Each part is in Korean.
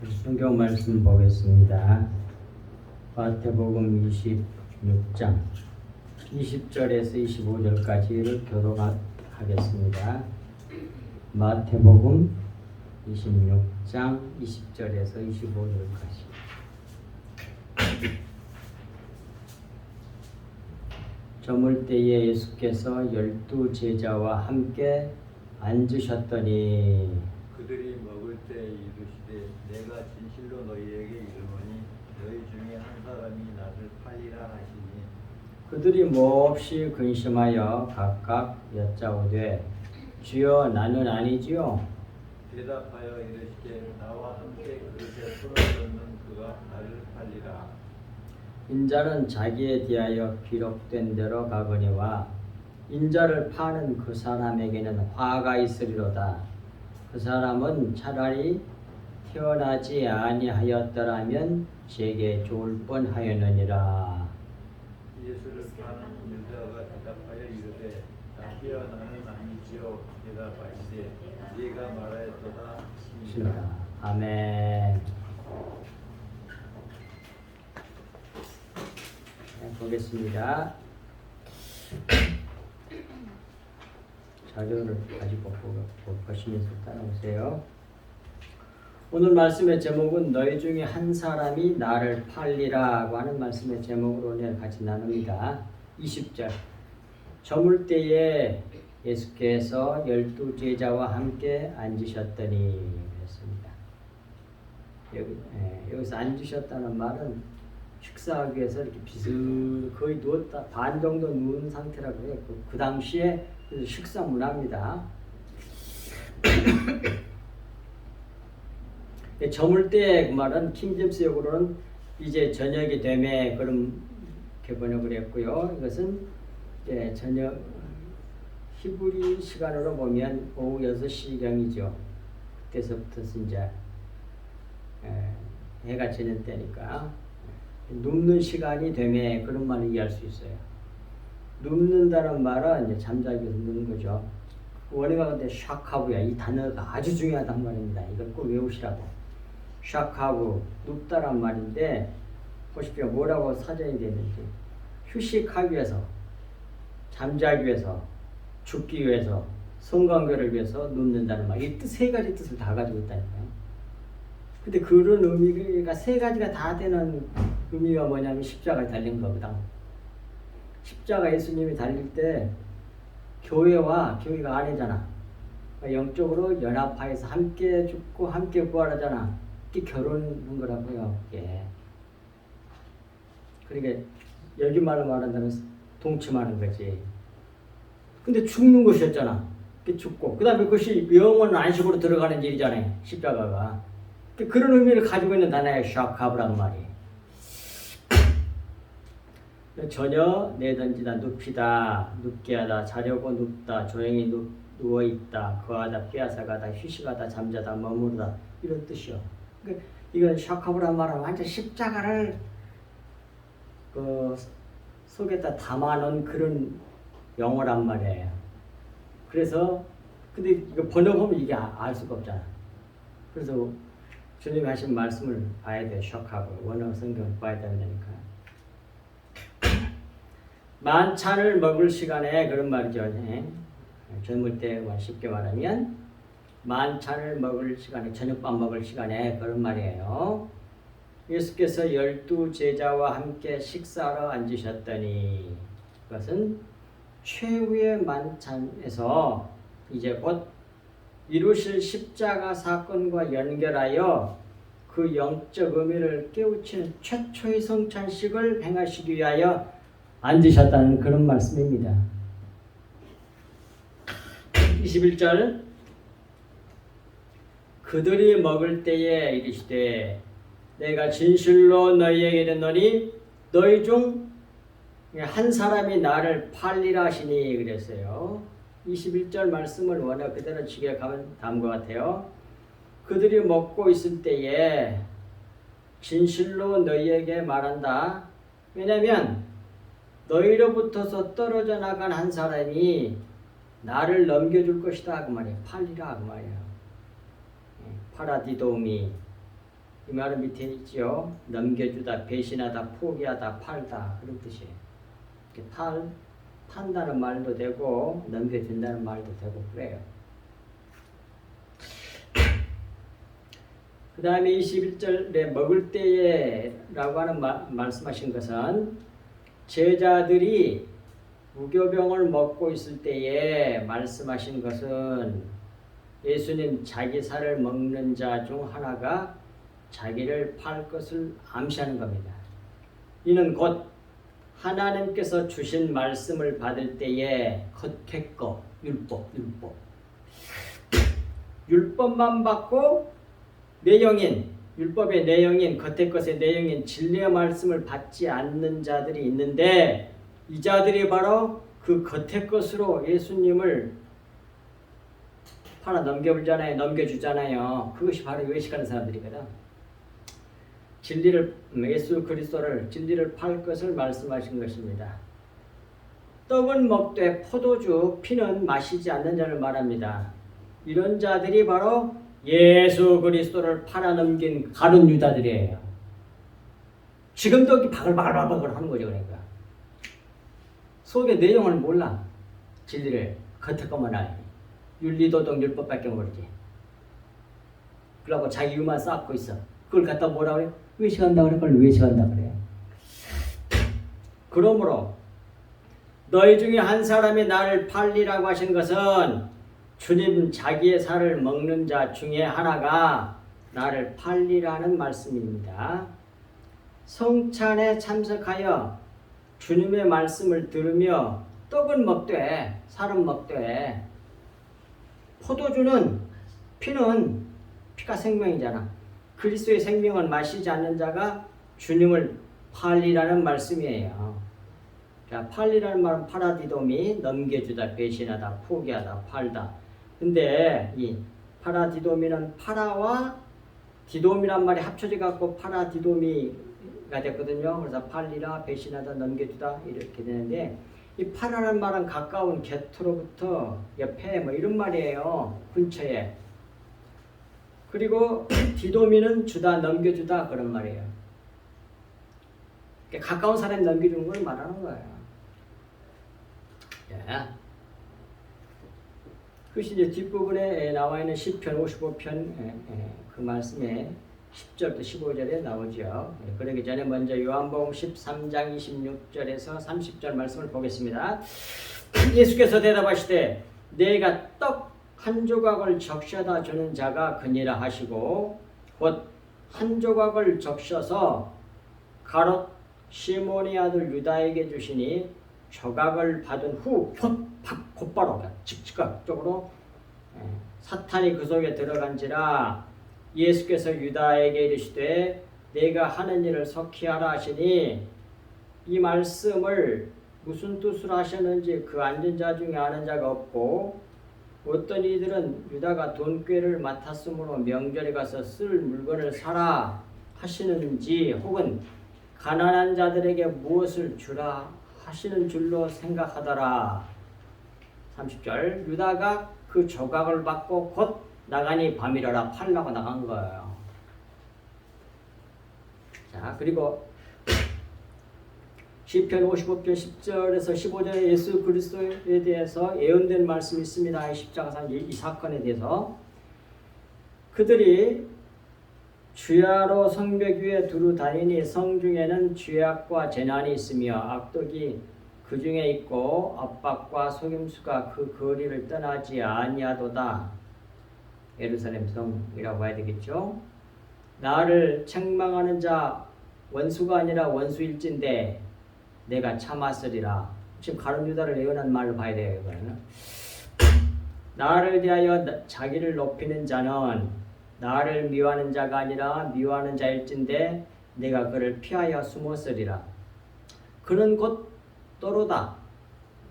성경 말씀 보겠습니다. 마태복음 26장 20절에서 25절까지를 교독하겠습니다. 마태복음 26장 20절에서 25절까지. 저물 때에 예수께서 12 제자와 함께 앉으셨더니 그들이 먹을 때 이르시되 내가 진실로 너희에게 이르노니 너희 중에 한 사람이 나를 팔리라 하시니 그들이 몹시 근심하여 각각 여짜오되 주여 나는 아니지요. 대답하여 이르시되 나와 함께 그릇에 손을 얹는 그가 나를 팔리라. 인자는 자기에 대하여 기록된 대로 가거니와 인자를 파는 그 사람에게는 화가 있으리로다. 그 사람은 차라리 태어나지 아니하였더라면 제게 좋을 뻔하였느니라. 예수를 파는 유다가 대답하여 이르되 나시여 나는 아니지요. 대답하시되 네가 말하였도다 하시니라. 아멘. 보겠습니다. 자료를 가지고 보시면서 따라오세요. 오늘 말씀의 제목은 너희 중에 한 사람이 나를 팔리라고 하는 말씀의 제목으로 오늘 같이 나눕니다. 20절. 저물 때에 예수께서 12 제자와 함께 앉으셨더니 그랬습니다. 여기서 앉으셨다는 말은 식사하기 위해서 이렇게 거의 누웠다 반 정도 누운 상태라고 해요. 그 당시에 식사 문화입니다. 저물 때 그 말은 킹제임스역으로는 이제 저녁이 되매 그렇게 번역을 했고요. 이것은 저녁 히브리 시간으로 보면 오후 6시경이죠. 그때서부터 이제 해가 지는 때니까 눕는 시간이 되매 그런 말을 이해할 수 있어요. 눕는다는 말은 이제 잠자기 위해서 눕는 거죠. 원어가 근데 샤카부야. 이 단어가 아주 중요하단 말입니다. 이걸 꼭 외우시라고. 샤카부, 눕다란 말인데 보십시오. 뭐라고 사전이 되어 있는지. 휴식하기 위해서, 잠자기 위해서, 죽기 위해서, 성관계를 위해서 눕는다는 말. 이 세 가지 뜻을 다 가지고 있다니까요. 근데 그런 의미가 세 가지가 다 되는 의미가 뭐냐면 십자가에 달린 거거든. 십자가 예수님이 달릴 때 교회가 아니잖아. 영적으로 연합하여서 함께 죽고 함께 부활하잖아. 이게 결혼한 거라고요. 이게. 그러니까 여기 말로 말한다면 동침하는 거지. 근데 죽는 것이었잖아. 죽고 그 다음에 그것이 영원 안식으로 들어가는 일이잖아요. 십자가가. 그런 의미를 가지고 있는 단어예요. 샤카브라는 말이. 전혀 내던지다, 눕히다, 눕게 하다, 자려고 눕다, 조용히 누워있다, 거하다, 빼앗아가다, 휴식하다, 잠자다, 머무르다 이런 뜻이요. 그러니까 이건 샤카브라는 말은 완전 십자가를 속에다 담아놓은 그런 영어란 말이에요. 그래서 근데 이거 번역하면 이게 알 수가 없잖아. 그래서 주님이 하신 말씀을 봐야 돼. 샤카브 원어 성경 봐야 된다니까. 만찬을 먹을 시간에 그런 말이죠. 젊을 때 쉽게 말하면 만찬을 먹을 시간에 저녁밥 먹을 시간에 그런 말이에요. 예수께서 12 제자와 함께 식사하러 앉으셨더니 그것은 최후의 만찬에서 이제 곧 이루실 십자가 사건과 연결하여 그 영적 의미를 깨우치는 최초의 성찬식을 행하시기 위하여 앉으셨다는 그런 말씀입니다. 21절 그들이 먹을 때에 이르시되 내가 진실로 너희에게 이르노니 너희 중 한 사람이 나를 팔리라 하시니 그랬어요. 21절 말씀을 원어 그대로 직역하면 다음과 같아요. 그들이 먹고 있을 때에 진실로 너희에게 말한다. 왜냐하면 너희로부터서 떨어져 나간 한 사람이 나를 넘겨줄 것이다 그 말이에요. 팔리라 그 말이에요. 파라디도미 이 말은 밑에 있지요. 넘겨주다, 배신하다, 포기하다, 팔다 그런 뜻이에요. 판다는 말도 되고 넘겨준다는 말도 되고 그래요. 그 다음에 21절에 먹을 때에 라고 하는 말씀하신 것은 제자들이 무교병을 먹고 있을 때에 말씀하신 것은 예수님 자기 살을 먹는 자 중 하나가 자기를 팔 것을 암시하는 겁니다. 이는 곧 하나님께서 주신 말씀을 받을 때에 겉에 거, 율법만 받고 내용인, 율법의 내용인, 겉에 것의 내용인 진리의 말씀을 받지 않는 자들이 있는데 이 자들이 바로 그 겉에 것으로 예수님을 팔아 넘겨주잖아요. 그것이 바로 외식하는 사람들이거든. 예수 그리스도를 진리를 팔 것을 말씀하신 것입니다. 떡은 먹되 포도주 피는 마시지 않는 자를 말합니다. 이런 자들이 바로 예수 그리스도를 팔아넘긴 가룟 유다들이에요. 지금도 이렇게 바글바글 하는 거죠. 그러니까 속의 내용을 몰라. 진리를 겉에 것만 알지. 윤리도덕 율법밖에 모르지. 그러고 자기 유만 쌓고 있어. 그걸 갖다 뭐라 그래? 외식한다 그래. 그걸 외식한다 그래. 그러므로 너희 중에 한 사람이 나를 팔리라고 하신 것은 주님 자기의 살을 먹는 자 중에 하나가 나를 팔리라는 말씀입니다. 성찬에 참석하여 주님의 말씀을 들으며 떡은 먹되 살은 먹되 포도주는 피가 생명이잖아. 그리스도의 생명을 마시지 않는 자가 주님을 팔리라는 말씀이에요. 자, 팔리라는 말은 파라디돔이 넘겨주다, 배신하다, 포기하다, 팔다. 근데 이 파라디돔이는 파라와 디돔이란 말이 합쳐져 갖고 파라디돔이가 됐거든요. 그래서 팔리라, 배신하다, 넘겨주다 이렇게 되는데 이 파라는 말은 가까운 곁으로부터 옆에 뭐 이런 말이에요. 근처에. 그리고 디돔이는 주다, 넘겨주다 그런 말이에요. 가까운 사람이 넘겨주는 걸 말하는 거예요. 예. 그것이 이제 뒷부분에 나와 있는 시편 55편 그 말씀에 10절부터 15절에 나오죠. 그러기 전에 먼저 요한복음 13장 26절에서 30절 말씀을 보겠습니다. 예수께서 대답하시되 내가 떡 한 조각을 적셔다 주는 자가 그니라 하시고 곧 한 조각을 적셔서 가롯 시몬의 아들 유다에게 주시니 조각을 받은 후 곧바로 즉각적으로 사탄이 그 속에 들어간지라. 예수께서 유다에게 이르시되 내가 하는 일을 속히 하라 하시니 이 말씀을 무슨 뜻으로 하셨는지 그 앉은 자 중에 아는 자가 없고 어떤 이들은 유다가 돈꾀를 맡았으므로 명절에 가서 쓸 물건을 사라 하시는지 혹은 가난한 자들에게 무엇을 주라 하시는 줄로 생각하더라. 30절 유다가 그 조각을 받고 곧 나가니 밤이라라 팔라고 나간 거예요. 자, 그리고 시편 55편 10절에서 15절에 예수 그리스도에 대해서 예언된 말씀이 있습니다. 십자가상 이 사건에 대해서 그들이 주야로 성벽 위에 두루 다니니 성중에는 죄악과 재난이 있으며 악독이 그 중에 있고 압박과 속임수가 그 거리를 떠나지 아니하도다. 예루살렘 성이라고 해야 되겠죠. 나를 책망하는 자 원수가 아니라 원수일진데 내가 참았으리라. 지금 가룟 유다를 예언한 말로 봐야 돼요. 이거는. 나를 대하여 자기를 높이는 자는 나를 미워하는 자가 아니라 미워하는 자일진데 내가 그를 피하여 숨었으리라. 그는 곧 또로다.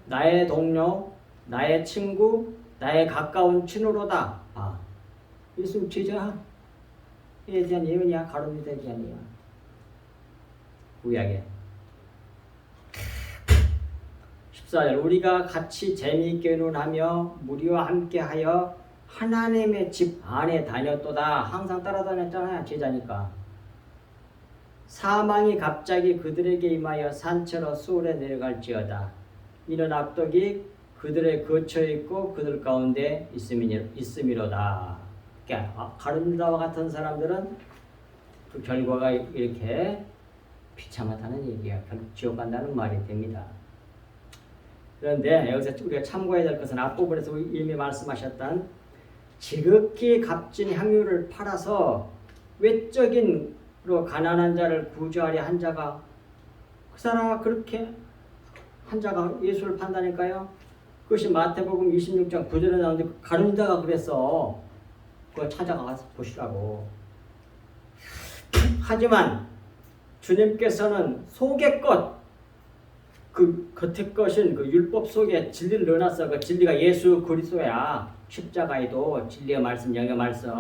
나의 동료, 나의 친구, 나의 가까운 친구로다. 예수 제자에 대한 예언이야. 가룟 유다에 대한 예언. 구약에 14절 우리가 같이 재미있게 논하며 무리와 함께하여 하나님의 집 안에 다녔도다. 항상 따라다녔잖아요. 제자니까. 사망이 갑자기 그들에게 임하여 산채로 수월에 내려갈지어다. 이는 악독이 그들의 거처에 있고 그들 가운데 있음이로다. 그러니까 가룟유다와 같은 사람들은 그 결과가 이렇게 비참하다는 얘기야. 결국 지옥 간다는 말이 됩니다. 그런데 여기서 우리가 참고해야 될 것은 앞부분에서 이미 말씀하셨던 지극히 값진 향유를 팔아서 외적인로 가난한 자를 구제하려 한 자가 그 사람 그렇게 한 자가 예수를 판다니까요. 그것이 마태복음 26장 9절에 나오는데 가룟유다가 그랬어. 그거 찾아가서 보시라고. 하지만 주님께서는 속의 것, 그 겉의 것인 그 율법 속에 진리를 넣어놨어. 그 진리가 예수 그리스도야. 십자가에도 진리의 말씀, 영의 말씀.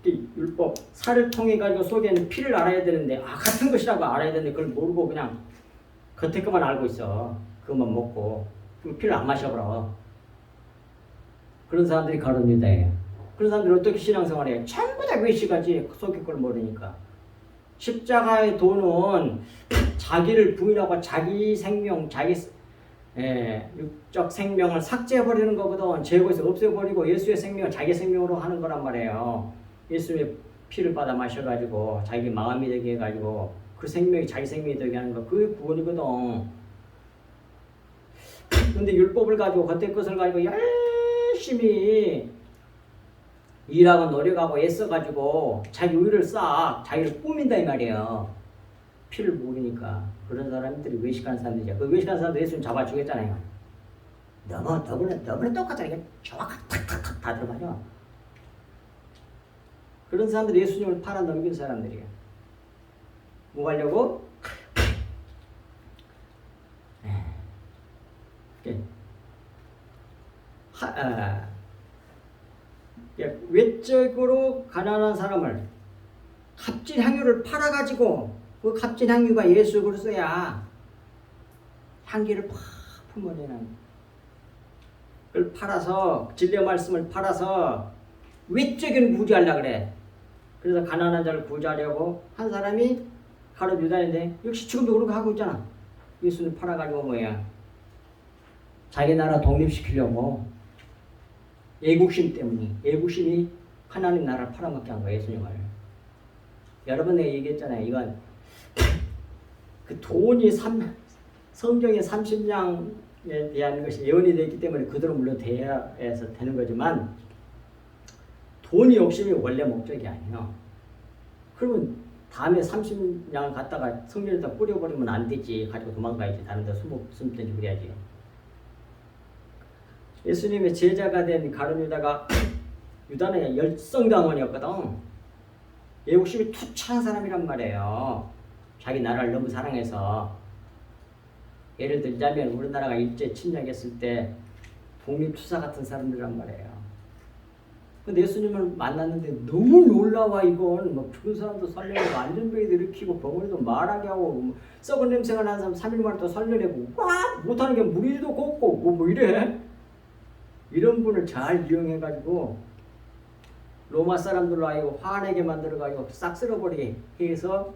율법, 살을 통해 가지고 속에는 피를 알아야 되는데 같은 것이라고 알아야 되는데 그걸 모르고 그냥 겉에 것만 알고 있어. 그것만 먹고 그 피를 안 마셔버려. 그런 사람들이 가룟유다예요. 그런 사람들이 어떻게 신앙생활해요? 전부 다 외식하지 속의 걸 모르니까. 십자가의 도는 자기를 부인하고 자기 생명, 자기 육적 생명을 삭제해버리는 거거든. 제거해서 없애버리고 예수의 생명을 자기 생명으로 하는 거란 말이에요. 예수의 피를 받아 마셔가지고 자기 마음이 되게 해가지고 그 생명이 자기 생명이 되게 하는 거. 그게 구원이거든. 근데 율법을 가지고 겉의 것을 가지고 열심히 일하고 노력하고 애써가지고 자기 의를 쌓아 자기를 꾸민다 이 말이에요. 피를 모르니까. 그런 사람들이 외식하는 사람들이죠. 그 외식하는 사람들 예수님 잡아 주겠잖아요. 너무나 똑같잖아. 이게 정확하게 탁탁탁 다 들어가죠. 그런 사람들이 예수님을 팔아 넘긴 사람들이에요. 뭐 하려고? 외적으로 가난한 사람을 값진 향유를 팔아가지고 그 값진 향유가 예수 그리스도야. 향기를 팍 품어내는 그걸 팔아서 진리의 말씀을 팔아서 외적인 구제하려고 그래. 그래서 가난한 자를 구제하려고 한 사람이 가룟유다인데 역시 지금도 그런 거 하고 있잖아. 예수를 팔아가지고 뭐야 자기 나라 독립시키려고 애국심 때문에 애국심이 하나님 나라를 팔아먹게 한 거예요. 예수님을. 여러분 내가 얘기했잖아요. 이건 그 돈이 성경의 30장에 대한 것이 예언이 되기 때문에 그대로 물론 돼야 해서 되는 거지만 돈이 욕심이 원래 목적이 아니에요. 그러면 다음에 30장을 갖다가 성경에다 뿌려버리면 안 되지. 가지고 도망가야지. 다른 데 숨든지 그래야지. 예수님의 제자가 된 가룟유다가 유다는 열성당원이었거든. 애국심이 투철한 사람이란 말이에요. 자기 나라를 너무 사랑해서. 예를 들자면 우리나라가 일제 침략했을 때 독립투사 같은 사람들이란 말이에요. 근데 예수님을 만났는데 너무 놀라워. 이건 막 죽은 사람도 살려내고 안전병이도 일으키고 벙어리도 말하게 하고 썩은 냄새가 나는 사람 3일 만에 또 살려내고 못하는 게 무리도 걷고 뭐 이래. 이런 분을 잘 이용해가지고 로마 사람들로 하여금 화내게 만들어가지고 싹 쓸어버리게 해서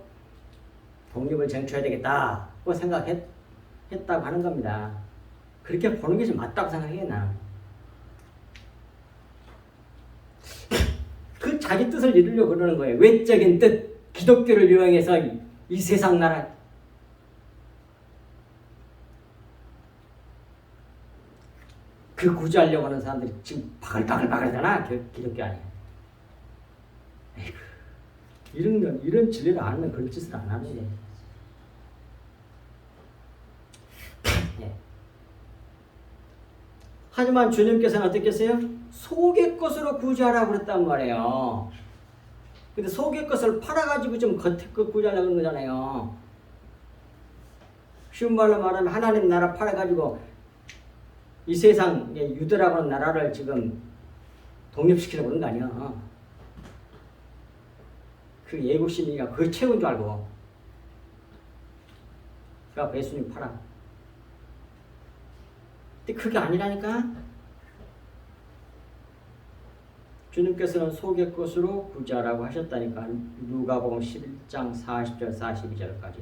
독립을 쟁취해야 되겠다고 생각했다고 하는 겁니다. 그렇게 보는 게 좀 맞다고 생각해 나. 그 자기 뜻을 이루려고 그러는 거예요. 외적인 뜻, 기독교를 이용해서 이 세상 나라 그 구제하려고 하는 사람들이 지금 바글바글바글하잖아. 기독교 안에. 에이구, 이런 진리를 아는 그런 짓을 안 하는 거예요. 네. 하지만 주님께서는 어떻게 했어요? 속의 것으로 구제하라고 그랬단 말이에요. 근데 속의 것을 팔아가지고 좀 겉의 것 구제하려고 그런 거잖아요. 쉬운 말로 말하면 하나님 나라 팔아가지고 이 세상 유대라고 하는 나라를 지금 독립시키려고 그런 거 아니야. 그 애국심이가 그걸 채운 줄 알고. 그러니까 예수님 팔아. 근데 그게 아니라니까. 주님께서는 속의 것으로 구자라고 하셨다니까. 누가복음 11장 40절 42절까지.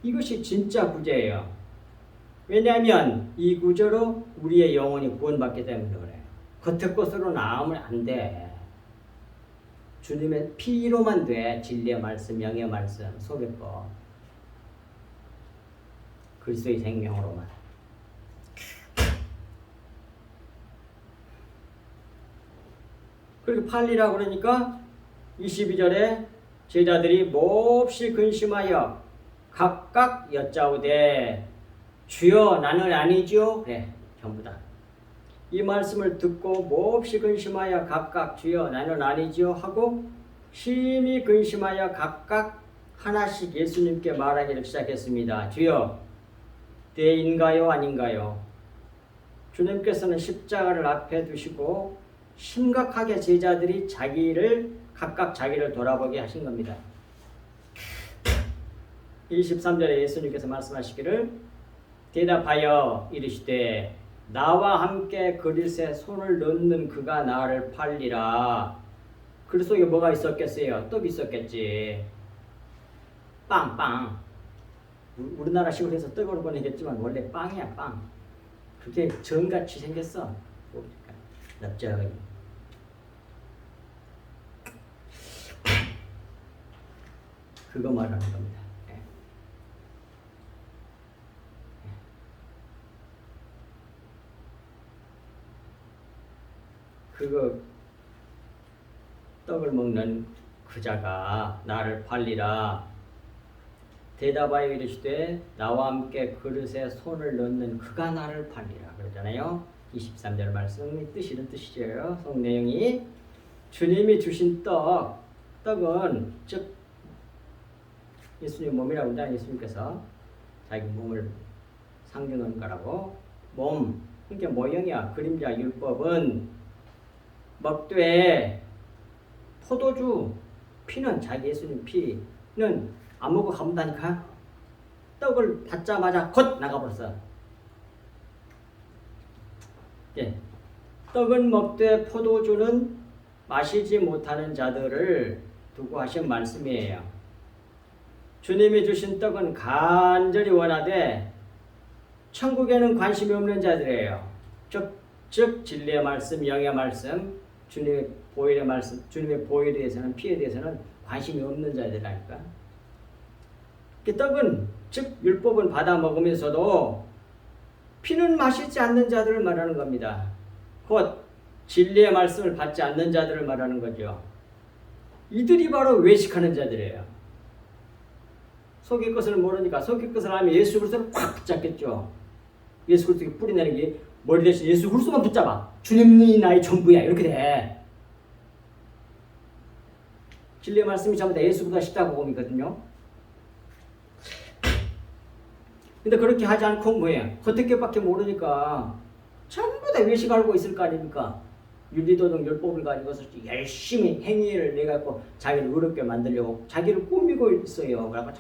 이것이 진짜 구제예요. 왜냐하면 이 구제로 우리의 영혼이 구원받기 때문에 그래. 겉의 것으로 나오면 안 돼. 주님의 피로만 돼. 진리의 말씀, 영의 말씀, 속의 것. 그리스도의 생명으로만. 그리고 팔리라 그러니까 22절에 제자들이 몹시 근심하여 각각 여짜오되 주여 나는 아니죠. 그래, 전부 다. 이 말씀을 듣고 몹시 근심하여 각각 주여 나는 아니죠 하고 심히 근심하여 각각 하나씩 예수님께 말하기를 시작했습니다. 주여 때인가요 아닌가요? 주님께서는 십자가를 앞에 두시고 심각하게 제자들이 각각 자기를 돌아보게 하신 겁니다. 23절에 예수님께서 말씀하시기를 대답하여 이르시되 나와 함께 그릇에 손을 넣는 그가 나를 팔리라. 그릇 속에 뭐가 있었겠어요? 떡이 있었겠지. 빵. 우리나라식으로 해서 떡으로 보내겠지만 원래 빵이야, 빵. 그게 전같이 생겼어. 납작하게. 그거 말하는 겁니다. 그거 떡을 먹는 그자가 나를 팔리라. 대답하여 이르시되 나와 함께 그릇에 손을 넣는 그가 나를 팔리라 그러잖아요. 23절 말씀의 뜻이는 뜻이죠. 속 내용이 주님이 주신 떡은 즉 예수님 몸이라고 하잖아요. 예수님께서 자기 몸을 상징하는 거라고. 몸, 그러니까 모형이야. 그림자 율법은 먹되 포도주 피는 자기 예수님 피는 안 먹고 가본다니까. 떡을 받자마자 곧 나가버렸어. 예. 떡은 먹되 포도주는 마시지 못하는 자들을 두고 하신 말씀이에요. 주님이 주신 떡은 간절히 원하되 천국에는 관심이 없는 자들이에요. 즉 진리의 말씀, 영의 말씀, 주님의 보혈의 말씀, 주님의 보혈에 대해서는 피에 대해서는 관심이 없는 자들이라니까. 그 떡은 즉 율법은 받아 먹으면서도 피는 마시지 않는 자들을 말하는 겁니다. 곧 진리의 말씀을 받지 않는 자들을 말하는 거죠. 이들이 바로 외식하는 자들이에요. 속의 것을 모르니까 속의 것을 알면 예수 그리스도를 확 붙잡겠죠. 예수 그리스도에 뿌리내는 게 머리 대신 예수 그리스도만 붙잡아. 주님이 나의 전부야. 이렇게 돼. 진리의 말씀이 전부 다 예수 그리스도가 십자가복음이거든요. 근데 그렇게 하지 않고 뭐예요? 겉에 것밖에 모르니까 전부 다 외식 알고 있을 거 아닙니까? 윤리도덕 율법을 가지고서 열심히 행위를 내갖고 자기를 의롭게 만들려고 자기를 꾸미고 있어요. 그래서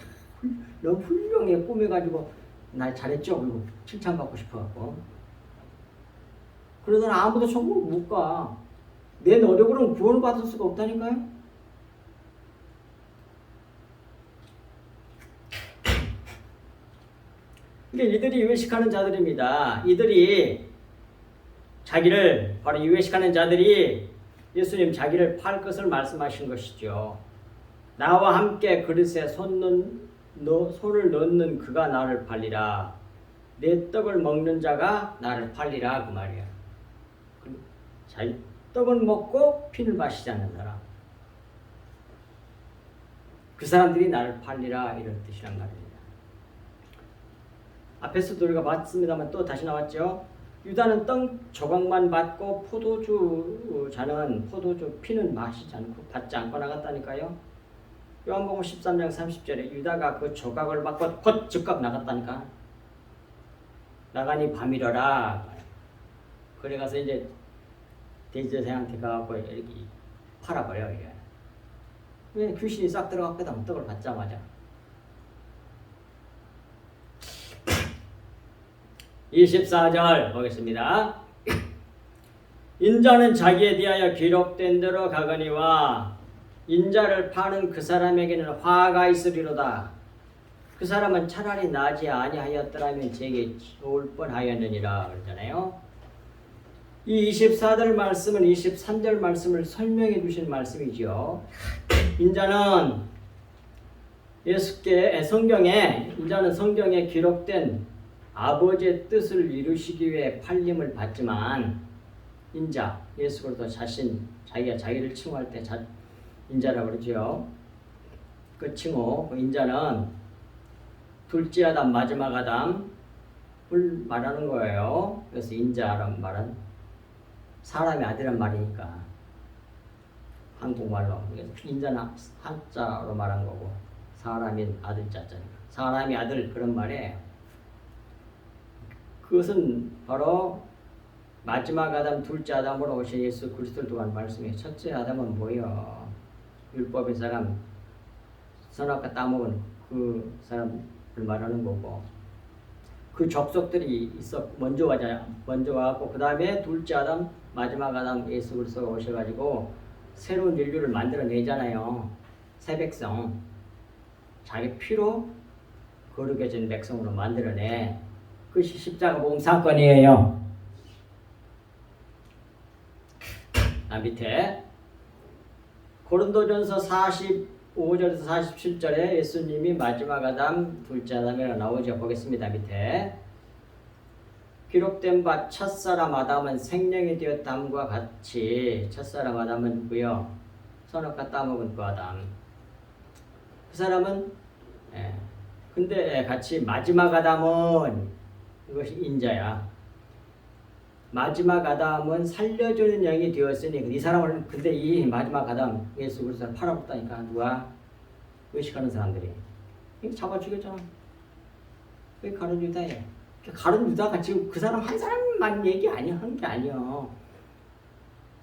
너무 훌륭하게 꾸며가지고 나 잘했죠? 그리고 칭찬받고 싶어갖고. 그러더니 아무도 천국 못 가. 내 노력으로는 구원을 받을 수가 없다니까요. 그러니까 이들이 외식하는 자들입니다. 이들이 자기를 바로 이 외식하는 자들이 예수님 자기를 팔 것을 말씀하신 것이죠. 나와 함께 그릇에 손을 넣는 그가 나를 팔리라. 내 떡을 먹는 자가 나를 팔리라 그 말이야. 자기 떡을 먹고 피를 마시지 않는 사람. 그 사람들이 나를 팔리라 이런 뜻이란 말입니다. 앞에서도 우리가 봤습니다만 또 다시 나왔죠. 유다는 떡 조각만 받고 포도주 피는 마시지 않고 받지 않고 나갔다니까요. 요한복음 13장 30절에 유다가 그 조각을 받고 곧 즉각 나갔다니까. 나가니 밤이러라. 그래 가서 이제 대제사장한테 가고 이렇게 팔아버려. 이게. 왜 귀신이 싹 들어갔거든. 떡을 받자마자. 24절 보겠습니다. 인자는 자기에 대하여 기록된 대로 가거니와 인자를 파는 그 사람에게는 화가 있으리로다. 그 사람은 차라리 나지 아니하였더라면 제게 좋을 뻔하였느니라 그러잖아요. 이 24절 말씀은 23절 말씀을 설명해 주신 말씀이죠. 인자는 인자는 성경에 기록된 아버지의 뜻을 이루시기 위해 팔림을 받지만 인자, 예수 그리스도 자기가 자기를 칭호할 때 인자라고 그러죠. 그 칭호, 그 인자는 둘째 아담, 마지막 아담을 말하는 거예요. 그래서 인자란 말은 사람의 아들이란 말이니까 한국말로 인자는 한자로 말한 거고 사람인 아들 자자니까 사람의 아들 그런 말이에요. 그것은 바로 마지막 아담, 둘째 아담으로 오신 예수 그리스도를 두고 말씀이에요. 첫째 아담은 뭐예요? 율법의 사람, 선악과 따먹은 그 사람을 말하는 거고 그 족속들이 먼저 와갖고 그 다음에 둘째 아담, 마지막 아담 예수 그리스도가 오셔가지고 새로운 인류를 만들어내잖아요. 새 백성, 자기 피로 거룩해진 백성으로 만들어내. 그것이 십자가 복음 사건이에요. 밑에 고린도전서 45절에서 47절에 예수님이 마지막 아담, 둘째 아담이라고 나오죠. 보겠습니다. 밑에 기록된 바 첫사람 아담은 생명이 되었담과 같이 첫사람 아담은 누구요? 선악과 따먹은 그 아담. 그 사람은 근데 같이 마지막 아담은 이것이 인자야. 마지막 아담은 살려주는 영이 되었으니 이 사람을 근데 이 마지막 아담 예수 그리스도를 팔아먹다니까 누가 의식하는 사람들이 이거 잡아 죽였잖아. 왜 가룟 유다예요? 가룟 유다가 지금 그 사람 한 사람만 얘기 아니야 하는 게 아니야.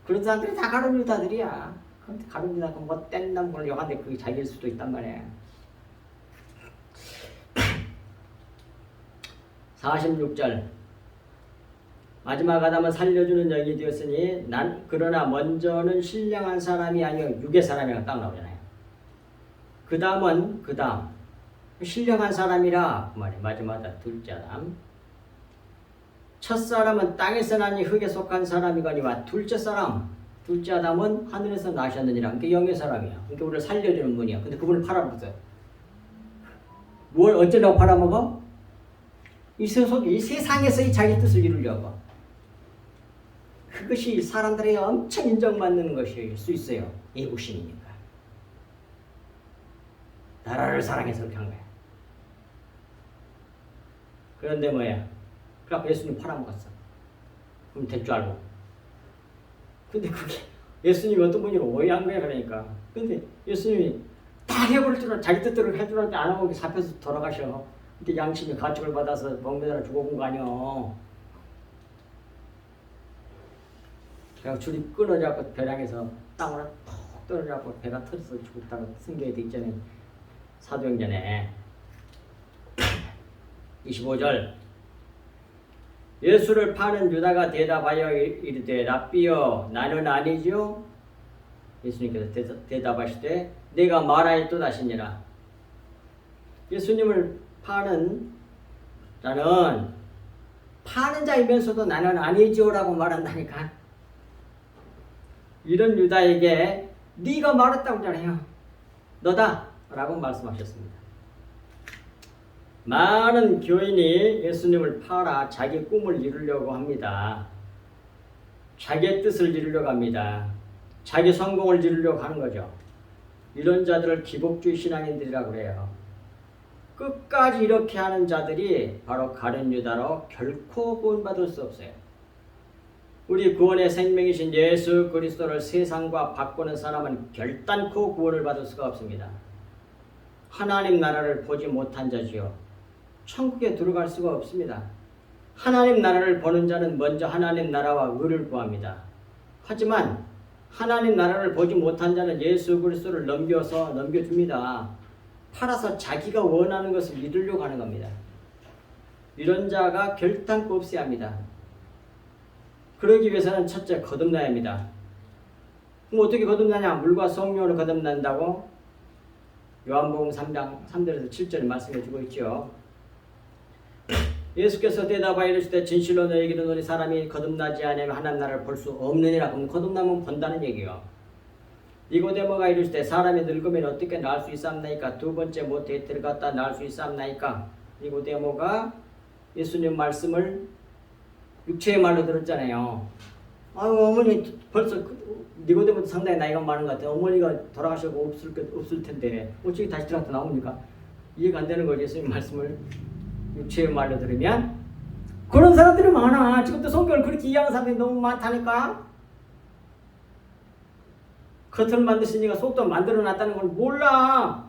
그런 사람들이 다 가룟 유다들이야. 그런데 가룟 유다가 뭐 뗀단 걸 영한데 그게 자기일 수도 있단 말이야. 46절 마지막 아담은 살려주는 영이 되었으니 그러나 먼저는 신령한 사람이 아니요 육의 사람이라고 딱 나오잖아요. 그 다음 신령한 사람이라 그 말이에요. 마지막 아담 둘째 아담. 첫 사람은 땅에서 나니 흙에 속한 사람이거니와 둘째 아담은 하늘에서 나셨느니라. 그러니까 영의 사람이야. 그러니까 우리를 살려주는 분이야. 근데 그분을 팔아먹었어요. 뭘 어쩌려고 팔아먹어? 이 세상에서 이 자기 뜻을 이루려고. 그것이 사람들에게 엄청 인정받는 것일 수 있어요. 애국심이니까. 나라를 사랑해서 그렇게 한 거야. 그런데 뭐야? 그래서 예수님 팔아먹었어. 그럼 될 줄 알고. 근데 그게 예수님이 어떤 분이로 오해한 거야. 그러니까. 근데 예수님이 다 해볼 줄 알고 자기 뜻대로 해줄 알았는데 안 하고 잡혀서 돌아가셔. 근데 양심이 가축을 받아서 먹느라 죽어본 거 아니야. 그래서 줄이 끊어져갖고 벼랑에서 땅으로 톡 떨어져갖고 배가 터져서 죽었다고 승경에 돼 있잖아요. 사도행전에 25절 예수를 파는 유다가 대답하여 이르되 랍비여 나는 아니죠. 예수님께서 대답하시되 내가 말하였도다 하시니라. 예수님을 파는 자는 파는 자이면서도 나는 아니죠라고 말한다니까. 이런 유다에게 네가 말했다고 하잖아요. 너다 라고 말씀하셨습니다. 많은 교인이 예수님을 팔아 자기 꿈을 이루려고 합니다. 자기의 뜻을 이루려고 합니다. 자기 성공을 이루려고 하는 거죠. 이런 자들을 기복주의 신앙인들이라고 그래요. 끝까지 이렇게 하는 자들이 바로 가룟 유다로 결코 구원받을 수 없어요. 우리 구원의 생명이신 예수 그리스도를 세상과 바꾸는 사람은 결단코 구원을 받을 수가 없습니다. 하나님 나라를 보지 못한 자지요. 천국에 들어갈 수가 없습니다. 하나님 나라를 보는 자는 먼저 하나님 나라와 의를 구합니다. 하지만 하나님 나라를 보지 못한 자는 예수 그리스도를 넘겨줍니다. 팔아서 자기가 원하는 것을 이루려고 하는 겁니다. 이런 자가 결단코 없어야 합니다. 그러기 위해서는 첫째 거듭나야 합니다. 그럼 어떻게 거듭나냐? 물과 성령으로 거듭난다고 요한복음 3장 3절에서 7절에 말씀해 주고 있죠. 예수께서 대답하여 이르시되 진실로 너희에게 이르노니 사람이 거듭나지 아니하면 하나님 나라를 볼 수 없느니라. 그럼 거듭나면 본다는 얘기예요. 니고데모가 이르시되 사람이 늙으면 어떻게 나을 수 있사옵나이까? 두 번째 모태에 들어갔다 나을 수 있사옵나이까? 니고데모가 예수님 말씀을 육체의 말로 들었잖아요. 아유 어머니 벌써 니고데모도 상당히 나이가 많은 것 같아요. 어머니가 돌아가시고 없을 텐데 어떻게 다시 들어갔다 나옵니까? 이해가 안 되는 거죠. 예수님 말씀을 육체의 말로 들으면. 그런 사람들이 많아. 지금도 성경을 그렇게 이해하는 사람들이 너무 많다니까. 겉을 만드시니까 속도 만들어 놨다는 걸 몰라.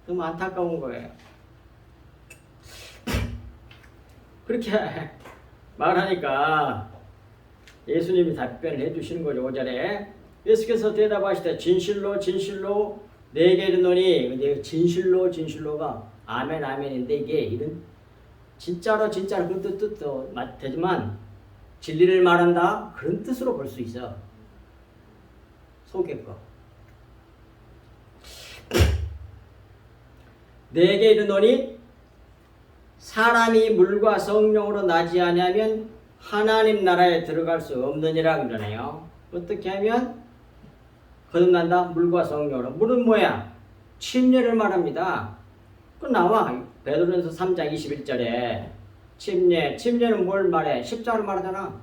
너무 안타까운 거예요. 그렇게 말하니까 예수님이 답변을 해주시는 거죠. 5절에 예수께서 대답하시되 진실로 진실로 내게 이르노니. 근데 진실로가 아멘 아멘인데 이게 이런 진짜로 그런 뜻도 되지만 진리를 말한다 그런 뜻으로 볼 수 있어. 속의 거. 내게 이르노니 사람이 물과 성령으로 나지 아니하면 하나님 나라에 들어갈 수 없느니라 그러네요. 어떻게 하면 거듭난다? 물과 성령으로. 물은 뭐야? 침례를 말합니다. 그 나와 베드로전서 3장 21절에 침례는 뭘 말해? 십자가를 말하잖아.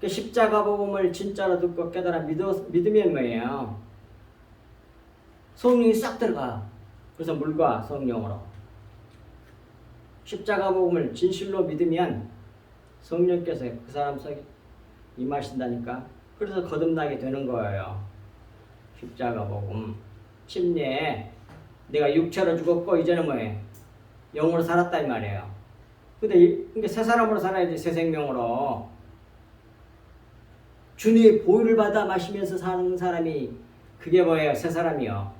그 십자가 복음을 진짜로 듣고 깨달아 믿으면 뭐예요? 성령이 싹 들어가. 그래서 물과 성령으로. 십자가 복음을 진실로 믿으면 성령께서 그 사람 속에 임하신다니까. 그래서 거듭나게 되는 거예요. 십자가 복음. 침례. 내가 육체로 죽었고 이제는 뭐예요? 영으로 살았다 이 말이에요. 근데 이게 새 사람으로 살아야지. 새 생명으로. 주님의 보혈을 받아 마시면서 사는 사람이 그게 뭐예요? 새 사람이요.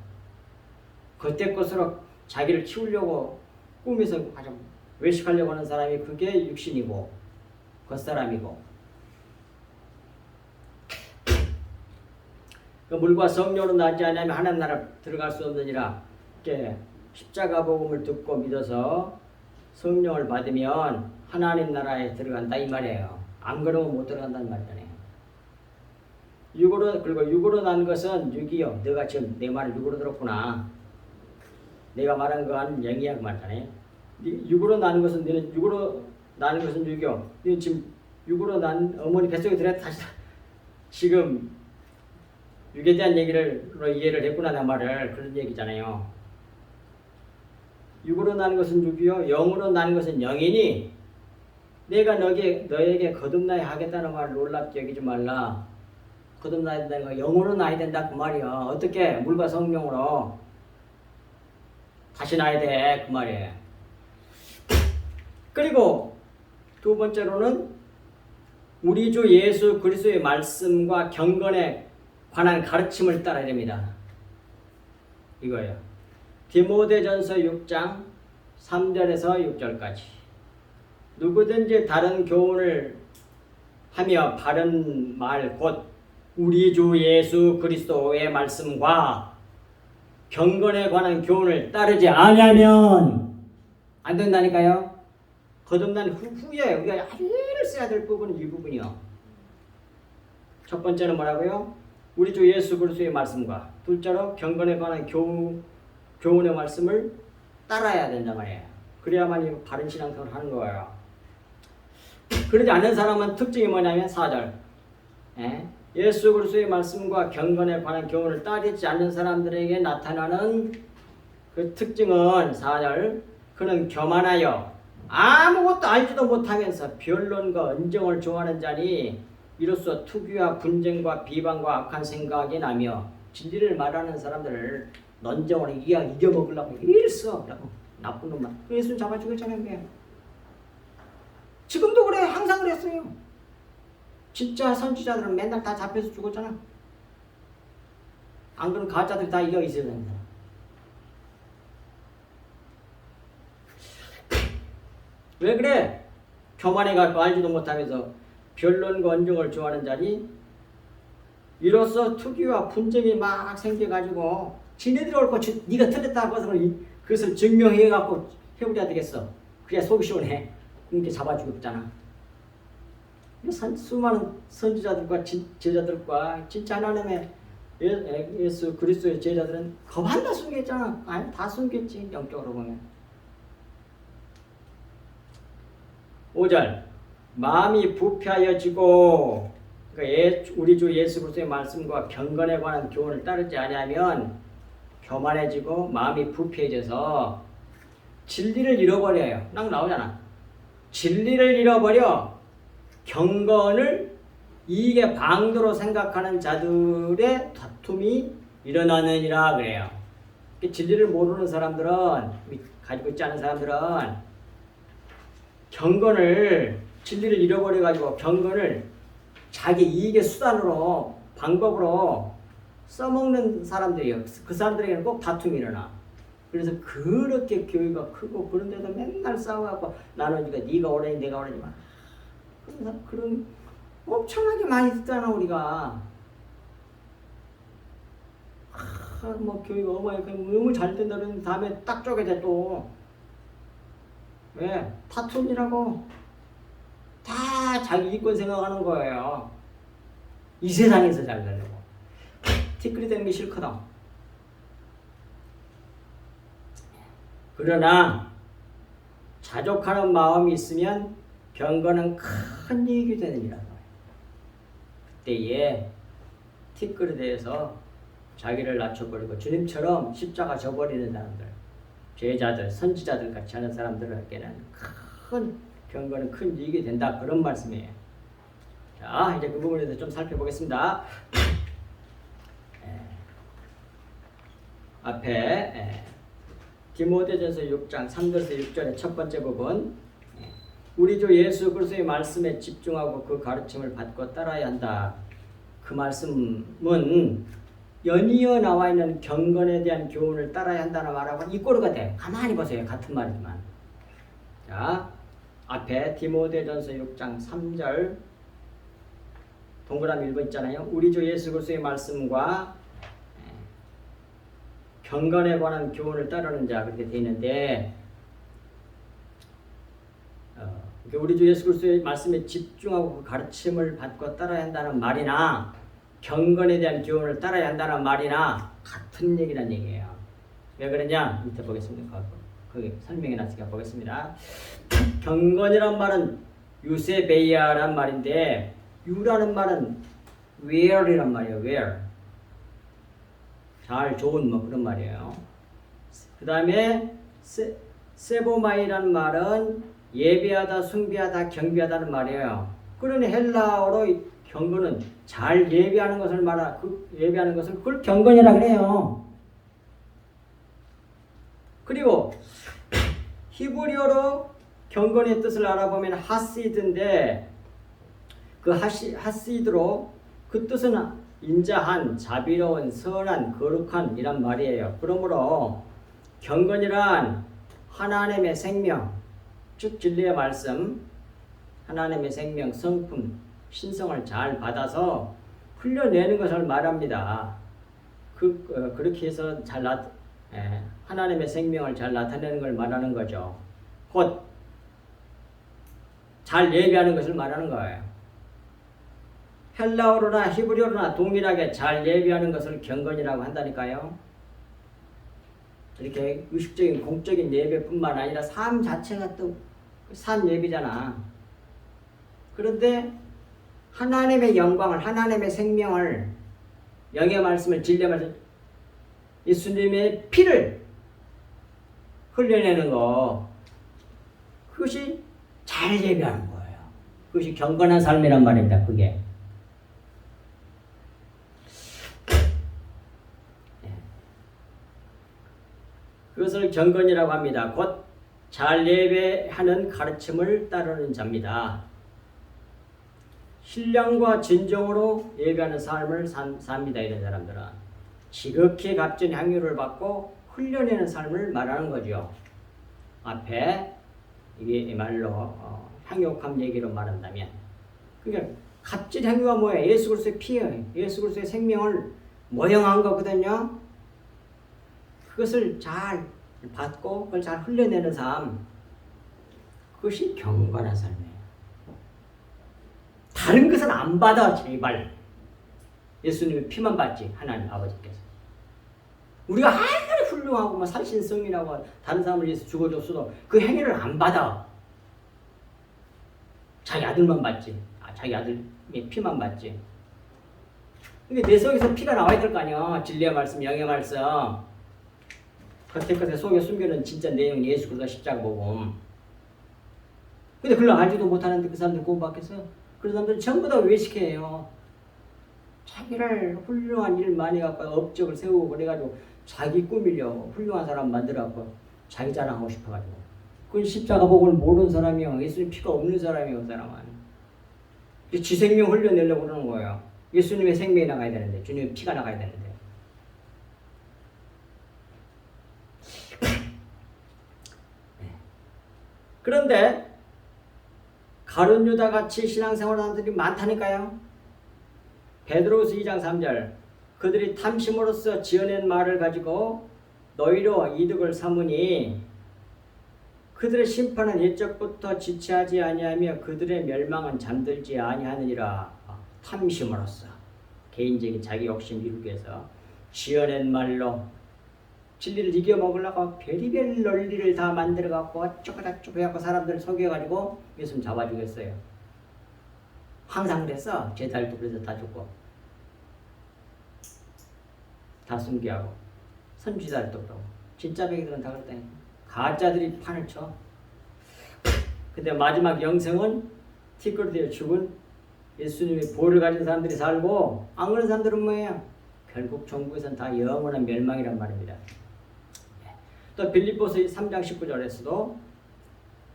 그때 것으로 자기를 키우려고 꿈에서 가장 외식하려고 하는 사람이 그게 육신이고 겉사람이고. 그 물과 성령으로 나지 않으면 하나님 나라 들어갈 수 없느니라. 이렇게 십자가 복음을 듣고 믿어서 성령을 받으면 하나님 나라에 들어간다 이 말이에요. 안 그러면 못 들어간다는 말이잖아요. 그리고 육으로 난 것은 육이요. 너가 지금 내 말을 육으로 들었구나. 내가 말한 거는 영이야 그 말이잖아요. 육으로 난 것은 너는 육으로 나는 것은 육이요. 너는 지금 육으로 난 어머니 뱃속에 들어갔다 다시 지금 육에 대한 얘기를 이해를 했구나 내 말을. 그런 얘기잖아요. 육으로 나는 것은 육이요. 영으로 나는 것은 영이니 내가 너에게 거듭나야 하겠다는 말을 놀랍게 여기지 말라. 거듭나야 된다는 거 영으로 나야 된다 그 말이야. 어떻게? 물과 성령으로 다시 나야 돼 그 말이에요. 그리고 두 번째로는 우리 주 예수 그리스도의 말씀과 경건에 관한 가르침을 따라야 됩니다. 이거예요. 디모데전서 6장 3절에서 6절까지. 누구든지 다른 교훈을 하며 바른 말 곧 우리 주 예수 그리스도의 말씀과 경건에 관한 교훈을 따르지 않으면 안 된다니까요. 거듭난 후에 우리가 아리를 써야 될 부분은 이 부분이요. 첫 번째는 뭐라고요? 우리 주 예수 그리스도의 말씀과 둘째로 경건에 관한 교훈의 말씀을 따라야 된단 말이에요. 그래야만 바른 신앙생활을 하는 거예요. 그러지 않는 사람은 특징이 뭐냐면 4절. 예수 그리스도의 말씀과 경건에 관한 교훈을 따르지 않는 사람들에게 나타나는 그 특징은 4절. 그는 교만하여 아무것도 알지도 못하면서 변론과 언정을 좋아하는 자니 이로써 투기와 분쟁과 비방과 악한 생각이 나며 진리를 말하는 사람들을 논정으로 이겨먹으려고 일써 나쁜 놈만. 예수는 잡아 죽였잖아요. 지금도 그래. 항상 그랬어요. 진짜 선지자들은 맨날 다 잡혀서 죽었잖아. 안 그러면 가짜들이 다 이겨 있어야 됩니다. 왜 그래? 교만해가지고 알지도 못하면서 변론과 언정을 좋아하는 자니 이로써 투기와 분쟁이 막 생겨가지고 지네들이 옳고 네가 틀렸다고 해서 그것을 증명해갖고 해보자 되겠어. 그래야 속이 시원해. 그렇게 잡아주겠잖아. 수많은 선지자들과 제자들과 진짜 하나님의 예수 그리스도의 제자들은 거반 다 숨겼잖아. 아니 다 숨겼지 영적으로 보면. 5절 마음이 부패하여지고 그러니까 우리 주 예수 그리스도의 말씀과 경건에 관한 교훈을 따르지 아니하면 교만해지고 마음이 부패해져서 진리를 잃어버려요. 딱 나오잖아. 진리를 잃어버려 경건을 이익의 방도로 생각하는 자들의 다툼이 일어나느니라 그래요. 진리를 모르는 사람들은 가지고 있지 않은 사람들은 경건을 진리를 잃어버려가지고 경건을 자기 이익의 수단으로 방법으로 써먹는 사람들이에요. 그 사람들에게는 꼭 다툼이 일어나. 그래서 그렇게 교회가 크고 그런데도 맨날 싸워갖고 나는 네가 오라니 내가 오라니만 그런 엄청나게 많이 듣잖아 우리가. 뭐 교회가 너무 잘 된다는 다음에 딱 쪼개 돼 또. 왜? 다툼이라고. 다 자기 이권 생각하는 거예요. 이 세상에서 잘 되려고. 티끌이 되는 게 싫거든. 그러나 자족하는 마음이 있으면 경건은 큰 이익이 되느니라. 그때에 티끌에 대해서 자기를 낮춰버리고 주님처럼 십자가 져버리는 사람들, 제자들, 선지자들 같이 하는 사람들에게는 큰 경건은 큰 이익이 된다. 그런 말씀이에요. 자, 이제 그 부분에 대해서 좀 살펴보겠습니다. 앞에 디모데전서 6장 3절에서 6절의 첫 번째 부분, 우리 주 예수 그리스도의 말씀에 집중하고 그 가르침을 받고 따라야 한다. 그 말씀은 연이어 나와 있는 경건에 대한 교훈을 따라야 한다는 말하고 이꼬르가 돼. 가만히 보세요. 같은 말이지만. 자, 앞에 디모데전서 6장 3절 동그라미 1번 있잖아요. 우리 주 예수 그리스도의 말씀과 경건에 관한 교훈을 따르는 자 그렇게 돼 있는데 우리 주 예수 그리스도의 말씀에 집중하고 그 가르침을 받고 따라야 한다는 말이나 경건에 대한 교훈을 따라야 한다는 말이나 같은 얘기란 얘기예요. 왜 그러냐? 밑에 보겠습니다. 거기 설명해 놨으니까 보겠습니다. 경건이란 말은 유세베이아란 말인데 유라는 말은 where이란 말이에요. where. 잘 좋은 뭐 그런 말이에요. 그 다음에 세보마이란 말은 예배하다, 숭배하다, 경배하다는 말이에요. 그러니 헬라어로 경건은 잘 예배하는 것을 예배하는 것을 그걸 경건이라 그래요. 그리고 히브리어로 경건의 뜻을 알아보면 하시드인데 그 하시드로 그 뜻은 인자한, 자비로운, 선한, 거룩한 이란 말이에요. 그러므로 경건이란 하나님의 생명, 즉 진리의 말씀, 하나님의 생명, 성품, 신성을 잘 받아서 흘려내는 것을 말합니다. 그렇게 해서 하나님의 생명을 잘 나타내는 걸 말하는 거죠. 곧 잘 예배하는 것을 말하는 거예요. 헬라어로나 히브리어로나 동일하게 잘 예배하는 것을 경건이라고 한다니까요. 이렇게 의식적인 공적인 예배뿐만 아니라 삶 자체가 또 산 예배잖아. 그런데 하나님의 영광을, 하나님의 생명을, 영의 말씀을, 진리의 말씀, 예수님의 피를 흘려내는 거, 그것이 잘 예배하는 거예요. 그것이 경건한 삶이란 말입니다. 그게. 그것을 경건이라고 합니다. 곧 잘 예배하는 가르침을 따르는 자입니다. 신령과 진정으로 예배하는 삶을 삽니다. 이런 사람들은 지극히 값진 향유를 받고 흘려내는 삶을 말하는 거죠. 앞에 이게 말로 향유함 얘기로 말한다면 그러니까 갑질 행위가 뭐예요? 예수 그리스도의 피예요. 예수 그리스도의 생명을 모형한 거거든요. 그것을 잘 받고 그걸 잘 흘려내는 삶, 그것이 경건한 삶이에요. 다른 것은 안 받아 제발. 예수님의 피만 받지 하나님 아버지께서. 우리가 아무리 훌륭하고 뭐 살신성이라고 다른 사람을 위해서 죽어줬어도 그 행위를 안 받아. 자기 아들만 받지. 자기 아들의 피만 받지. 근데 내 속에서 피가 나와야 될 거 아니야. 진리의 말씀, 영의 말씀. 겉에 것에 속에 숨겨놓은 진짜 내용이 예수 그리스도 십자가 복음. 근데 그걸 알지도 못하는데 그 사람들 구원받겠어? 그런 사람들 전부 다 외식해요. 자기를 훌륭한 일 많이 갖고 업적을 세우고 그래가지고 자기 꾸미려고 훌륭한 사람 만들어갖고 자기 자랑하고 싶어가지고. 그건 십자가 복음을 모르는 사람이요. 예수님 피가 없는 사람이요. 그 사람은. 지 생명 흘려내려고 그러는 거예요. 예수님의 생명이 나가야 되는데, 주님의 피가 나가야 되는데. 그런데 가룟 유다 같이 신앙생활하는 사람들이 많다니까요. 베드로후서 2장 3절 그들이 탐심으로써 지어낸 말을 가지고 너희로 이득을 삼으니 그들의 심판은 옛적부터 지체하지 아니하며 그들의 멸망은 잠들지 아니하느니라. 탐심으로써 개인적인 자기 욕심 이루기 위해서 지어낸 말로 진리를 이겨먹으려고 별의별 논리를 다 만들어갖고 어쩌고저쩌고 해갖고 사람들을 속여가지고 예수님 잡아주겠어요. 항상 그랬어. 제 달도 그래서 다 죽고 다 숨기하고 선지자들도 그러고 진짜 백이들은 다 그랬다니까. 가짜들이 판을 쳐. 근데 마지막 영생은 티끌되어 죽은 예수님의 보혈을 가진 사람들이 살고 안 그런 사람들은 뭐예요? 결국 종국에서는 다 영원한 멸망이란 말입니다. 또 빌립보서 3장 19절에서도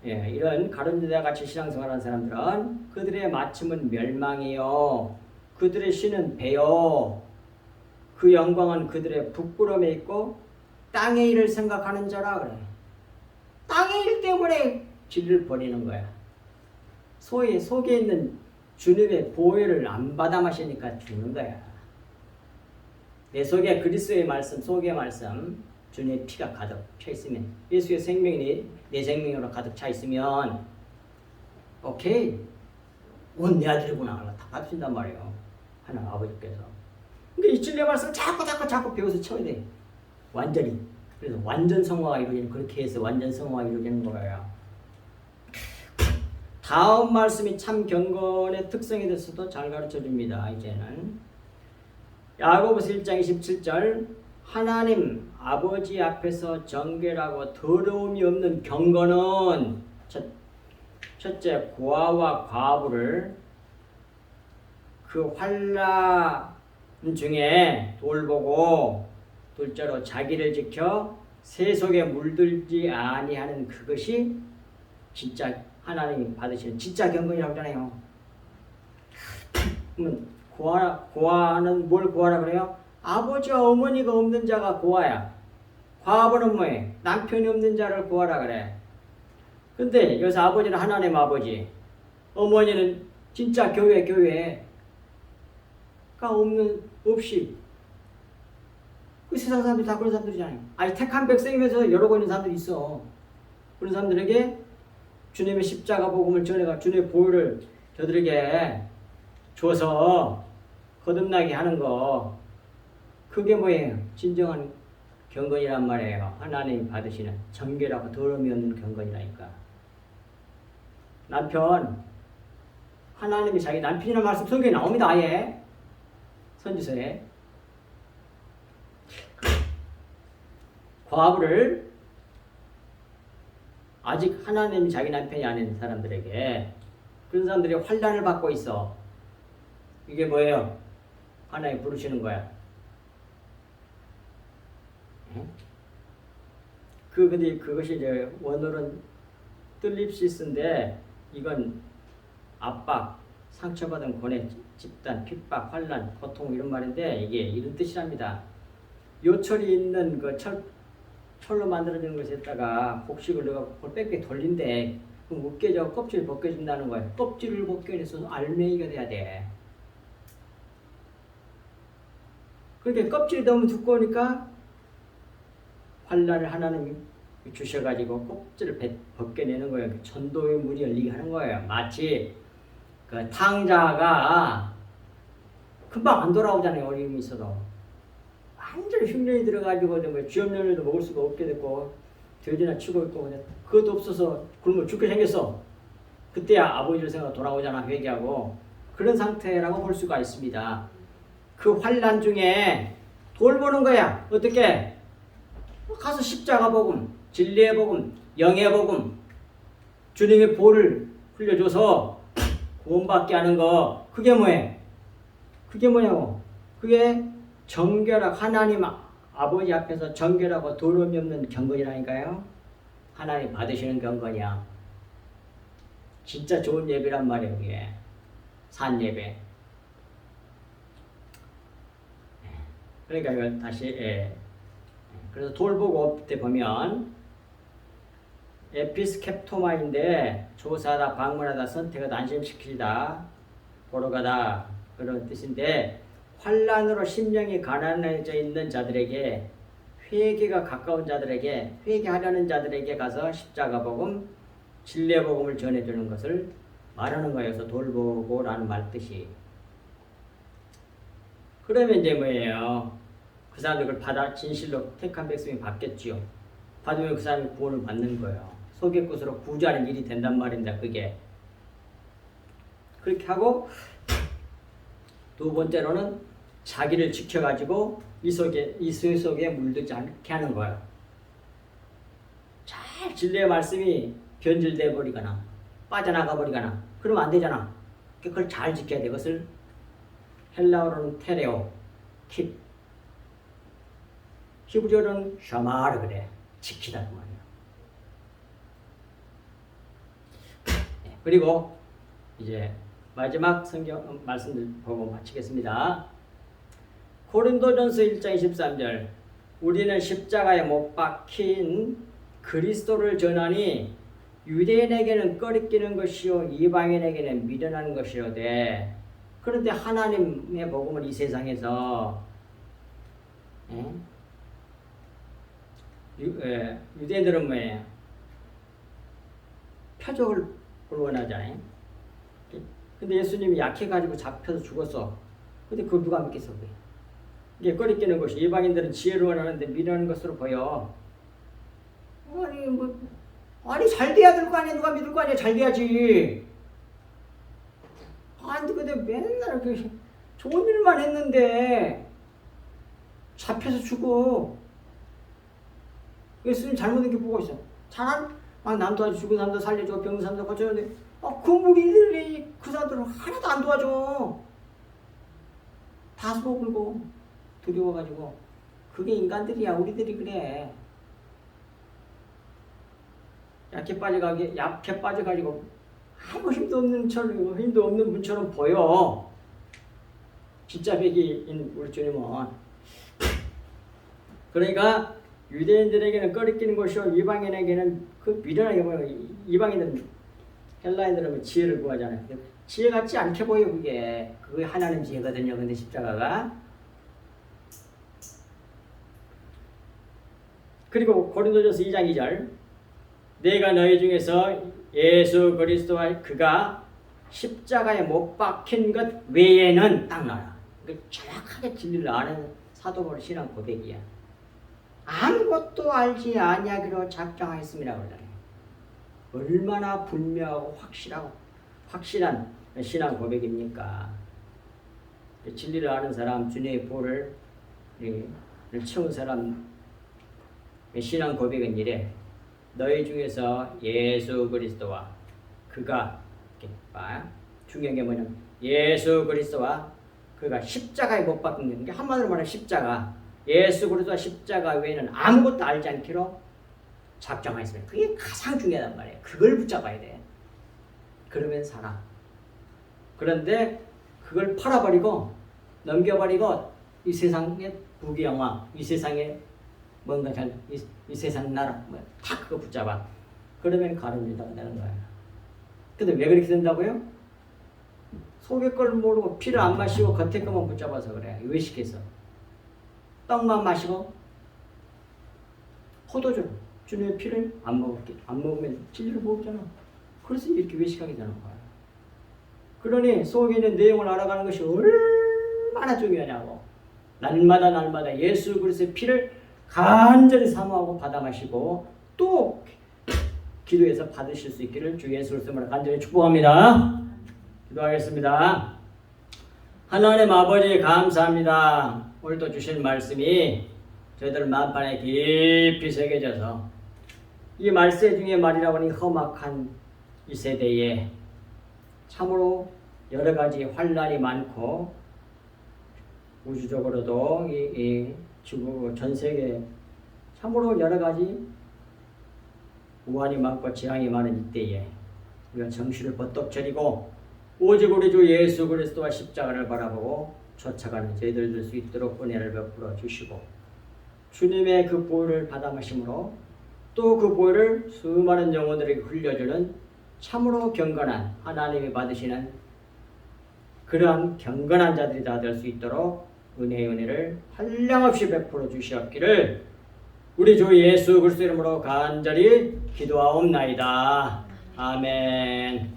이런 가룟 유다 같이 신앙생활하는 사람들은 그들의 마침은 멸망이요 그들의 신은 배요 그 영광은 그들의 부끄러움에 있고 땅의 일을 생각하는 자라 그래. 땅의 일 때문에 진리를 버리는 거야. 소위 속에 있는 주님의 보혈을 안 받아 마시니까 죽는 거야. 내 속에 그리스도의 말씀, 속의 말씀, 주님의 피가 가득 차 있으면, 예수의 생명이 내 생명으로 가득 차 있으면, 오케이, 온 내 아들이구나 다 받으신단 말이에요. 하나님 아버지께서. 그러니까 이 진리의 말씀을 자꾸 배워서 쳐야 돼. 완전히. 그래서 완전 성화가 이루어지는, 그렇게 해서 완전 성화가 이루어지는 거예요. 다음 말씀이 참 경건의 특성에 대해서도 잘 가르쳐 줍니다. 이제는 야고보서 1장 27절 하나님 아버지 앞에서 정결하고 더러움이 없는 경건은 첫째 고아와 과부를 그 환난 중에 돌보고 둘째로 자기를 지켜 세속에 물들지 아니하는 그것이 진짜 하나님이 받으시는 진짜 경건이라고 하잖아요. 그러면 고아는 뭘 고아라 그래요? 아버지와 어머니가 없는 자가 고아야. 과부는 뭐예요? 남편이 없는 자를 고아라 그래. 근데 여기서 아버지는 하나님 아버지, 어머니는 진짜 교회가 없이 그 세상 사람들이 다 그런 사람들이잖아요. 아니 택한 백성이면서 여러 있는 사람들이 있어. 그런 사람들에게 주님의 십자가 복음을 전해가 주님의 보혈을 저들에게 줘서 거듭나게 하는 거, 그게 뭐예요? 진정한 경건이란 말이에요. 하나님이 받으시는 정결하고 더러움이 없는 경건이라니까. 남편, 하나님이 자기 남편이라는 말씀 성경에 나옵니다. 아예 선지서에. 과부를 아직 하나님이 자기 남편이 아닌 사람들에게, 그런 사람들이 환난을 받고 있어. 이게 뭐예요? 하나님 부르시는 거야. 근데 그것이 이제 원어는 뜰립시스인데, 이건 압박, 상처받은 고뇌, 집단, 핍박, 환난, 고통 이런 말인데, 이게 이런 뜻이랍니다. 요철이 있는 그 철로 만들어지는 것에다가 곡식을 넣어서 그걸 빽빽 돌린대. 그럼 으깨져 껍질이 벗겨진다는 거예요. 껍질을 벗겨내서 알맹이가 돼야 돼. 그러니까 껍질이 너무 두꺼우니까 환란을 하나님이 주셔가지고 껍질을 벗겨내는 거예요. 전도의 문이 열리게 하는 거예요. 마치 그 탕자가 금방 안 돌아오잖아요. 어려움이 있어도. 완전히 흉년이 들어가지고 뭐 쥐염년에도 먹을 수가 없게 됐고 돼지나 치고 있고 근데 그것도 없어서 굶어 죽게 생겼어. 그때야 아버지를 생각 돌아오잖아. 회개하고. 그런 상태라고 볼 수가 있습니다. 그 환란 중에 돌보는 거야. 어떻게? 가서 십자가 복음, 진리의 복음, 영의 복음, 주님의 보를 흘려줘서 구원받게 하는 거. 그게 뭐예요? 그게 뭐냐고? 그게 정결하고 하나님 아버지 앞에서 정결하고 더러움이 없는 경건이라니까요. 하나님 받으시는 경건이야. 진짜 좋은 예배란 말이에요. 그게 산 예배. 그러니까 이걸 다시 그래서 돌보고 때 보면 에피스캡토마인데 조사하다, 방문하다, 선택하다, 안심시키다, 보러 가다 그런 뜻인데 환란으로 심령이 가난해져 있는 자들에게 회개가 가까운 자들에게 회개하려는 자들에게 가서 십자가 복음, 진리의 복음을 전해주는 것을 말하는 거예요. 그래서 돌보고라는 말 뜻이. 그러면 이제 뭐예요? 그 사람들 그걸 받아 진실로 택한 백성이 받겠지요. 받으면 그 사람이 구원을 받는 거예요. 소개꽃으로 구제하는 일이 된단 말입니다. 그게. 그렇게 하고 두 번째로는 자기를 지켜가지고 이 속에 물들지 않게 하는 거예요. 잘 진리의 말씀이 변질돼 버리거나 빠져나가 버리거나 그러면 안 되잖아. 그걸 잘 지켜야 돼. 그것을 헬라어로는 테레오, 킵. 히브리어로는 샤마르 그래. 지키다 그 말이야. 그리고 이제 마지막 성경 말씀들 보고 마치겠습니다. 고린도전서 1장 23절 우리는 십자가에 못 박힌 그리스도를 전하니 유대인에게는 꺼리끼는 것이요 이방인에게는 미련한 것이로되 그런데 하나님의 복음을 이 세상에서 유대인들은 뭐예요? 표적을 원하잖아요. 근데 예수님이 약해가지고 잡혀서 죽었어. 근데 그걸 누가 믿겠어? 이게 꺼리끼는 것이 이방인들은 지혜를 원하는데 미련한 것으로 보여. 아니 잘 돼야 될 거 아니야. 누가 믿을 거 아니야. 잘 돼야지. 아니 근데 맨날 그 좋은 일만 했는데 잡혀서 죽어. 예수님 잘못된 게 보고 있어. 남 도와줘. 죽은 사람도 살려줘. 병든 사람도 고쳐주는데 그 무리들이 그 사람들은 하나도 안 도와줘. 다 속을고 두려워가지고. 그게 인간들이야. 우리들이 그래. 약해 빠져가지고 아무 힘도 없는 분처럼 보여. 진짜 백이인 우리 주님은. 그러니까 유대인들에게는 꺼리끼는 것이요 이방인에게는 그 미련하게 보여. 이방인들은 헬라인들은 지혜를 구하잖아요. 지혜 같지 않게 보여. 그게 하나님 지혜거든요. 근데 십자가가. 그리고 고린도전서 2장 2절 내가 너희 중에서 예수 그리스도와 그가 십자가에 못 박힌 것 외에는 딱 나와. 정확하게 진리를 아는 사도 바울의 신앙 고백이야. 아무것도 알지 아니하기로 작정하였습니다. 그러잖아요. 얼마나 분명하고 확실한 신앙 고백입니까? 진리를 아는 사람, 주님의 보를 채운 사람 신앙 고백은 이래. 너희 중에서 예수 그리스도와 그가 중요한 게 뭐냐면 예수 그리스도와 그가 십자가에 못 박힌 게 한마디로 말하면 십자가. 예수 그리스도와 십자가 외에는 아무것도 알지 않기로 작정하였습니다. 그게 가장 중요하단 말이에요. 그걸 붙잡아야 돼. 그러면 살아. 그런데 그걸 팔아버리고 넘겨버리고 이 세상의 부귀영화, 이 세상의 뭔가 이 세상 나라 다 그거 붙잡아. 그러면 가늠유다가 되는 거야. 근데 왜 그렇게 된다고요? 속의 걸 모르고 피를 안 마시고 겉에 것만 붙잡아서 그래. 외식해서. 떡만 마시고 포도주 주님의 피를 안 먹으면 진리를 모르잖아. 그래서 이렇게 외식하게 되는 거야. 그러니 속에 있는 내용을 알아가는 것이 얼마나 중요하냐고. 날마다 예수 그리스도의 피를 간절히 사모하고 받아 마시고 또 기도해서 받으실 수 있기를 주 예수 그리스도로 간절히 축복합니다. 기도하겠습니다. 하나님 아버지 감사합니다. 오늘도 주신 말씀이 저희들 만판에 깊이 새겨져서 이 말세 중의 말이라고 하니 험악한 이 세대에 참으로 여러 가지 환난이 많고 우주적으로도 이 지구 전 세계 참으로 여러 가지 우환이 많고 재앙이 많은 이때에 우리가 정신을 버떡 차리고 오직 우리 주 예수 그리스도와 십자가를 바라보고 쫓아가는 저희들 될 수 있도록 은혜를 베풀어 주시고 주님의 그 보혈을 받아 마심으로 또 그 보혈을 수많은 영혼들에게 흘려주는 참으로 경건한 하나님이 받으시는 그러한 경건한 자들이 다 될 수 있도록 은혜를 한량없이 베풀어 주시옵기를 우리 주 예수 그리스도 이름으로 간절히 기도하옵나이다. 아멘.